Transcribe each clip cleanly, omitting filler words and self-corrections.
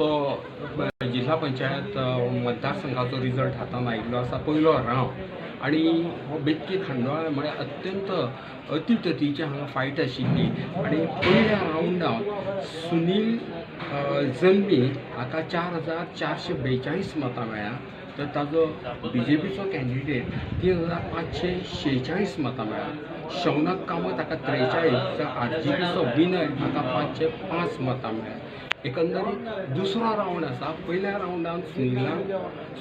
जिल्हा पंचायत मतदारसंघाचो रिजल्ट हातान आयिल्लो आसा पयलो रावंड आनी हो बेतकी खांडोळा म्हळ्यार अत्यंत अतिततीची हांगा फायट आशिल्ली आनी पयल्या रावंडाक सुनील जल्मी हाका 4442 मतां मेळ्ळ्या तर ताजो BJPचो कॅन्डिडेट 3546 मतां मेळ्ळ्या। शौनक कामत हाका 43 तर RJPचो विनय हाका 505 मतां मेळ्ळ्या। एकंदरीत दुसरो रावंड आसा पयल्या रावंडान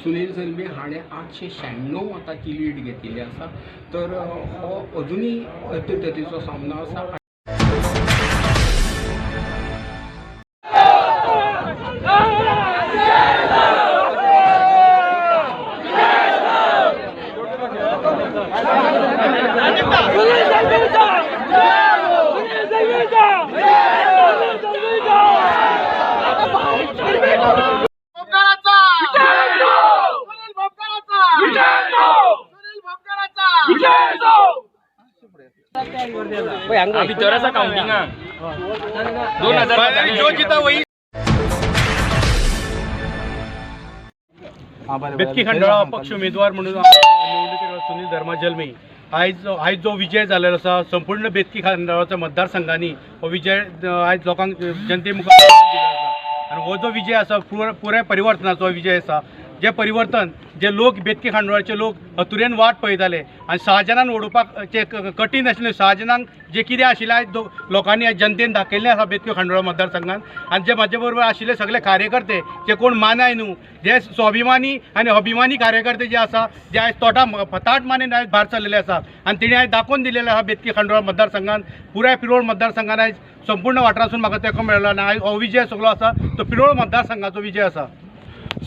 सुनील जल्मी हाणें 896 मतांची लीड घेतिल्ली आसा तर हो अजुनूय अतिततीचो सामनो आसा। भितराचा काउंटिंगाक 2000 जो जिता वही बेतकी खंडाळा अपक्ष उमेदवार म्हणून निवडणुकीत सुनील धर्मा जल्मी आयज जो विजय जाल्लो आसा संपूर्ण बेतकी खंडाळाच्या मतदारसंघांनी हो विजय आयज लोकांक जनते मुखार दिलो आसा आनी हो जो विजय आसा पुराय परिवर्तनाचो विजय आसा। जे परिवर्तन जे लोक बेतकी खांडोळाचे लोक हतुरेन वाट पळयताले आनी शहाजनान ओडोवपाक कठीण आशिल्लें शहाजनान जे कितें आशिल्लें आयज लोकांनी आयज जनतेन दाखयल्लें आसा बेतकी खांडोळा मतदारसंघात आनी जे म्हाजे बरोबर आशिल्ले सगळे कार्यकर्ते जे कोण मानाय न्हू जे स्वाभिमानी आनी अभिमानी कार्यकर्ते जे आसा जे आयज ताट मानेन आयज भायर सरलेले आसा आनी तेणी आयज दाखोवन दिलेले आसा बेतकी खांडोळा मतदारसंघात पुराय पिरोळ मतदारसंघात आयज संपूर्ण वाठारासून म्हाका तेको मेळ्ळो आनी आयज हो विजय सगळो आसा तो पिरोळ मतदारसंघाचो विजय आसा।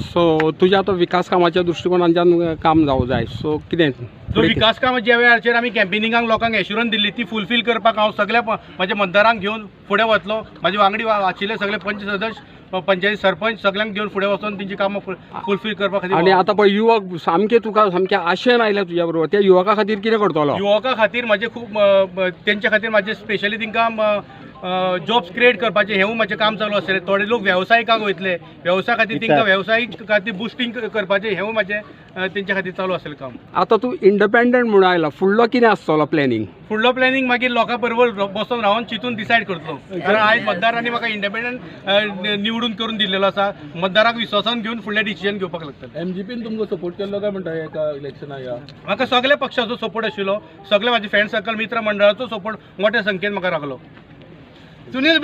सो तुझ्या आता विकास कामाच्या दृष्टिकोनांतल्यान काम जावं जाय सो कितें जो विकास काम ज्या वेळाचेर आमी कॅम्पेनिंगाक लोकांक एश्युरन्स दिल्ली ती फुलफील करपाक हांव सगळ्या म्हाज्या मतदारांक घेवन फुडें वतलो। म्हाजे वांगडी आशिल्ले सगळे पंच सदस्य पंचायत सरपंच सगळ्यांक घेवन फुडें वचून तेंची कामां फुलफील करपा खातीर। आनी आतां पळय युवक सामके तुका सामके आशेन आयल्या तुज्या बरोबर त्या युवका खातीर कितें करतलो? युवका खातीर म्हाजे खूब तेंच्या खातीर म्हाजे स्पेशली तेंकां जॉब्स क्रिएट करपाचें हेंवूय म्हाजें काम चालू आसलें। थोडे लोक वेवसायिकाक वयतले वेवसाय खातीर तेंकां वेवसायीक खातीर बुस्टिंग करपाचें हेंवूय म्हाजें तेंच्या खातीर चालू आसलें काम। आतां तूं इंडिपेंडंट म्हणून आयला फुडलो कितें आसतलो प्लॅनिंग? फुडलो प्लॅनिंग मागीर लोकां बरोबर बसून रावन चिंतून डिसायड करतलो कारण आयज मतदारांनी म्हाका इंडिपेंडंट निवडून करून दिल्लेलो आसा। मतदाराक विश्वासान घेवन फुडलें डिसिजन घेवपाक लागतलें। MGPन तुमकां सपोर्ट केल्लो काय म्हणटा एका इलेक्शनाक या? म्हाका सगळ्या पक्षाचो सपोर्ट आशिल्लो, सगळे म्हाजे फ्रेंड सर्कल मित्र मंडळाचो सपोर्ट मोठ्या संख्येन म्हाका लागलो। सुनील